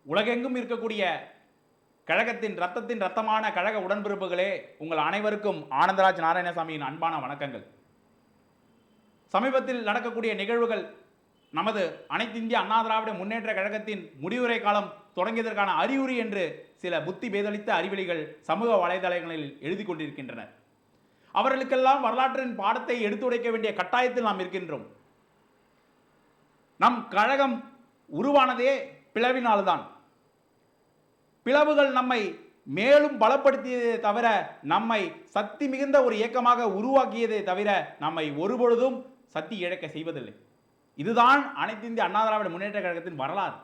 உலகெங்கும் இருக்கக்கூடிய கழகத்தின் ரத்தமான கழக உடன்பிறப்புகளே, உங்கள் அனைவருக்கும் ஆனந்தராஜ் நாராயணசாமியின் அன்பான வணக்கங்கள். சமீபத்தில் நடக்கக்கூடிய நிகழ்வுகள் நமது அனைத்து இந்திய அண்ணா திராவிட முன்னேற்ற கழகத்தின் முடிவுரை காலம் தொடங்கியதற்கான அறிகுறி என்று சில புத்தி பேதளித்த அறிவொளிகள் சமூக வலைதளங்களில் எழுதி கொண்டிருக்கின்றனர். அவர்களுக்கெல்லாம் வரலாற்றின் பாடத்தை எடுத்துரைக்க வேண்டிய கட்டாயத்தில் நாம் இருக்கின்றோம். நம் கழகம் உருவானதே பிளவினால்தான். பிளவுகள் நம்மை மேலும் பலப்படுத்தியதே தவிர, நம்மை சக்தி மிகுந்த ஒரு இயக்கமாக உருவாக்கியதே தவிர, நம்மை ஒருபொழுதும் சக்தி இழக்க செய்வதில்லை. இதுதான் அனைத்து இந்திய அண்ணா திராவிட முன்னேற்ற கழகத்தின் வரலாறு.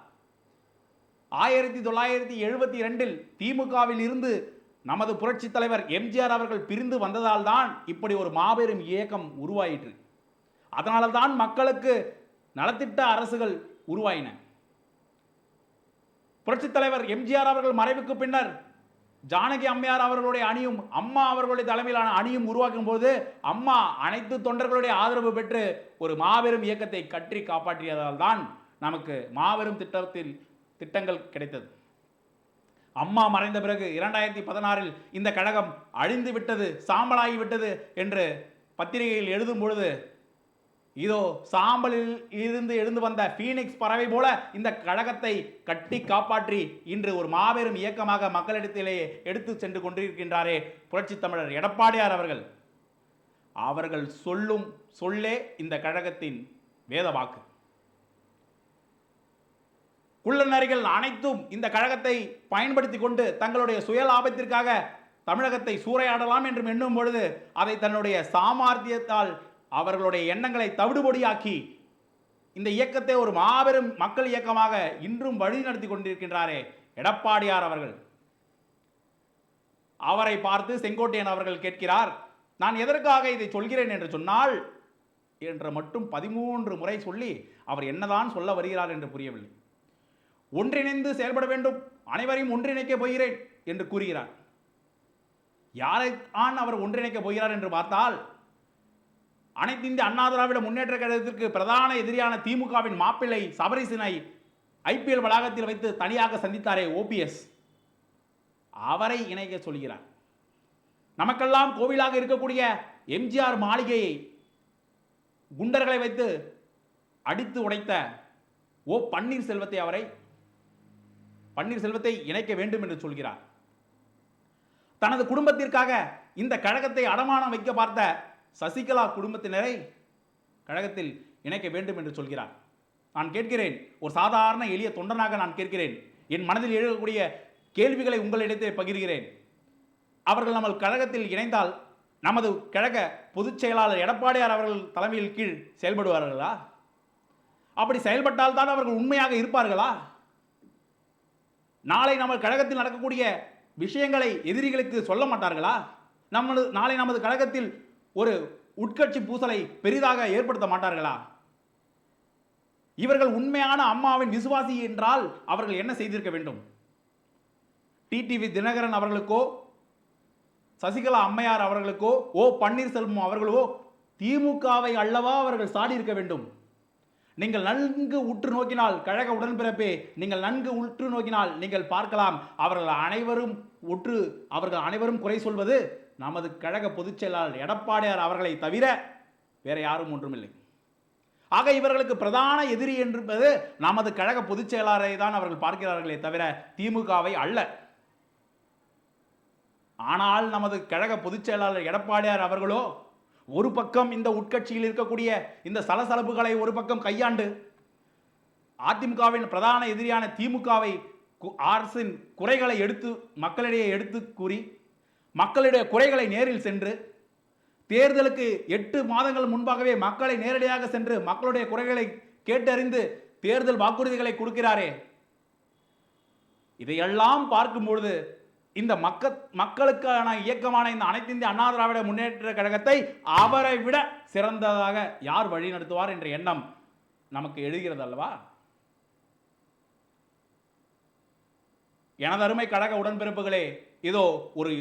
1972 திமுகவில் இருந்து நமது புரட்சி தலைவர் எம்ஜிஆர் அவர்கள் பிரிந்து வந்ததால் தான் இப்படி ஒரு மாபெரும் இயக்கம் உருவாயிற்று. அதனால தான் மக்களுக்கு நலத்திட்ட அரசுகள் உருவாயின. புரட்சித் தலைவர் எம்ஜிஆர் அவர்கள் மறைவுக்கு பின்னர் ஜானகி அம்மையார் அவர்களுடைய அணியும் அம்மா அவர்களுடைய தலைமையிலான அணியும் உருவாக்கும் போது அம்மா அனைத்து தொண்டர்களுடைய ஆதரவு பெற்று ஒரு மாபெரும் இயக்கத்தை கட்டி காப்பாற்றியதால் தான் நமக்கு மாபெரும் திட்டங்கள் கிடைத்தது. அம்மா மறைந்த பிறகு 2016 இந்த கழகம் அழிந்து விட்டது, சாம்பலாகி விட்டது என்று பத்திரிகையில் எழுதும் பொழுது, இதோ சாம்பலில் இருந்து எழுந்து வந்த பீனிக்ஸ் பறவை போல இந்த கழகத்தை கட்டி காப்பாற்றி இன்று ஒரு மாபெரும் இயக்கமாக மக்களிடத்திலே எடுத்து சென்று கொண்டிருக்கின்றாரே புரட்சி தமிழர் எடப்பாடியார் அவர்கள். அவர்கள் சொல்லும் சொல்லே இந்த கழகத்தின் வேத வாக்கு. குள்ளநரிகள் அனைத்தும் இந்த கழகத்தை பயன்படுத்தி கொண்டு தங்களுடைய சுய லாபத்திற்காக தமிழகத்தை சூறையாடலாம் என்று எண்ணும் பொழுது அதை தன்னுடைய சாமர்த்தியத்தால் அவர்களுடைய எண்ணங்களை தவிடுபொடியாக்கி இந்த இயக்கத்தை ஒரு மாபெரும் மக்கள் இயக்கமாக இன்றும் வழி நடத்தி கொண்டிருக்கின்றாரே எடப்பாடியார் அவர்கள். அவரை பார்த்து செங்கோட்டையன் அவர்கள் கேட்கிறார், நான் எதற்காக இதை சொல்கிறேன் என்று சொன்னால் என்று மட்டும் 13 முறை சொல்லி அவர் என்னதான் சொல்ல வருகிறார் என்று புரியவில்லை. ஒன்றிணைந்து செயல்பட வேண்டும், அனைவரையும் ஒன்றிணைக்க போகிறேன் என்று கூறுகிறார். யாரை அவர் ஒன்றிணைக்க போகிறார் என்று பார்த்தால், அனைத்து இந்திய அண்ணா திராவிட முன்னேற்ற கழகத்திற்கு பிரதான எதிரியான திமுகவின் மாப்பிள்ளை சபரிசனை ஐபிஎல் வளாகத்தில் வைத்து தனியாக சந்தித்தாரே ஓபிஎஸ், அவரை இணைக்க சொல்கிறார். நமக்கெல்லாம் கோவிலாக இருக்கக்கூடிய எம்ஜிஆர் மாளிகையை குண்டர்களை வைத்து அடித்து உடைத்த பன்னீர்செல்வத்தை இணைக்க வேண்டும் என்று சொல்கிறார். தனது குடும்பத்திற்காக இந்த கழகத்தை அடமானம் வைக்க பார்த்த சசிகலா குடும்பத்தினரை கழகத்தில் இணைக்க வேண்டும் என்று சொல்கிறார். நான் கேட்கிறேன், ஒரு சாதாரண எளிய தொண்டனாக நான் கேட்கிறேன், என் மனதில் எழுதக்கூடிய கேள்விகளை உங்களிடத்தில் பகிர்கிறேன். அவர்கள் நம்ம கழகத்தில் இணைந்தால் நமது கழக பொதுச் செயலாளர் எடப்பாடியார் அவர்கள் தலைமையில் கீழ் செயல்படுவார்களா? அப்படி செயல்பட்டால் தான் அவர்கள் உண்மையாக இருப்பார்களா? நாளை நம்ம கழகத்தில் நடக்கக்கூடிய விஷயங்களை எதிரிகளுக்கு சொல்ல மாட்டார்களா? நாளை நமது கழகத்தில் ஒரு உட்கட்சி பூசலை பெரிதாக ஏற்படுத்த மாட்டார்களா? இவர்கள் உண்மையான அம்மாவின் விசுவாசி என்றால் அவர்கள் என்ன செய்திருக்க வேண்டும்? டிடிவி தினகரன் அவர்களுக்கோ சசிகலா அம்மையார் அவர்களுக்கோ பன்னீர்செல்வம் அவர்களோ திமுகவை அல்லவா அவர்கள் சாடி இருக்க வேண்டும். நீங்கள் நன்கு உற்று நோக்கினால், கழக உடன்பிறப்பே, நீங்கள் நன்கு உற்று நோக்கினால் நீங்கள் பார்க்கலாம், அவர்கள் அனைவரும் குறை சொல்வது நமது கழக பொதுச் செயலாளர் எடப்பாடியார் அவர்களை தவிர வேற யாரும் ஒன்றுமில்லை. ஆக இவர்களுக்கு பிரதான எதிரி என்பது நமது கழக பொதுச் செயலாளரை தான் அவர்கள் பார்க்கிறார்களே தவிர திமுகவை அல்ல. ஆனால் நமது கழக பொதுச் செயலாளர் எடப்பாடியார் அவர்களோ ஒரு பக்கம் இந்த உட்கட்சியில் இருக்கக்கூடிய இந்த சலசலப்புகளை ஒரு பக்கம் கையாண்டு அதிமுகவின் பிரதான எதிரியான திமுகவை அரசின் குறைகளை மக்களிடையே எடுத்து கூறி மக்களுடைய குறைகளை நேரில் சென்று தேர்தலுக்கு 8 மாதங்கள் முன்பாகவே மக்களை நேரடியாக சென்று மக்களுடைய குறைகளை கேட்டறிந்து தேர்தல் வாக்குறுதிகளை கொடுக்கிறாரே, இதையெல்லாம் பார்க்கும்பொழுது இந்த மக்களுக்கான இயக்கமான இந்த அனைத்து இந்திய அண்ணா திராவிட முன்னேற்ற கழகத்தை அவரை விட சிறந்ததாக யார் வழி நடத்துவார் என்ற எண்ணம் நமக்கு எழுகிறது அல்லவா? எனது அருமை கழக உடன்பிறப்புகளே, இதோ ஒரு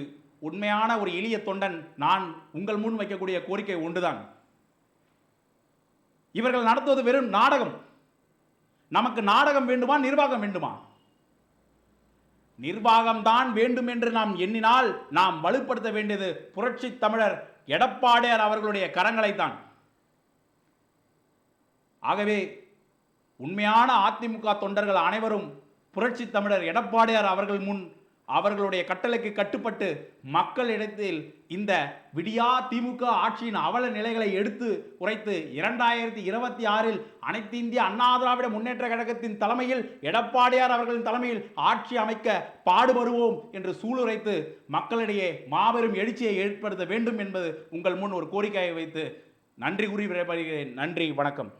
உண்மையான ஒரு எளிய தொண்டன் நான் உங்கள் முன் வைக்கக்கூடிய கோரிக்கை ஒன்றுதான். இவர்கள் நடத்துவது வெறும் நாடகம். நமக்கு நாடகம் வேண்டுமா, நிர்வாகம் வேண்டுமா? நிர்வாகம்தான் வேண்டும் என்று நாம் எண்ணினால் நாம் வலுப்படுத்த வேண்டியது புரட்சி தமிழர் எடப்பாடியார் அவர்களுடைய கரங்களைத்தான். ஆகவே உண்மையான அதிமுக தொண்டர்கள் அனைவரும் புரட்சி தமிழர் எடப்பாடியார் அவர்கள் முன் அவர்களுடைய கட்டளைக்கு கட்டுப்பட்டு மக்களிடத்தில் இந்த விடியா திமுக ஆட்சியின் அவல நிலைகளை எடுத்து உரைத்து 2026 அனைத்து இந்திய அண்ணா திராவிட முன்னேற்ற கழகத்தின் தலைமையில் எடப்பாடியார் அவர்களின் தலைமையில் ஆட்சி அமைக்க பாடுபடுவோம் என்று சூளுரைத்து மக்களிடையே மாபெரும் எழுச்சியை ஏற்படுத்த வேண்டும் என்பது உங்கள் முன் ஒரு கோரிக்கையை வைத்து நன்றி கூறி விடைபெறுகிறேன். நன்றி, வணக்கம்.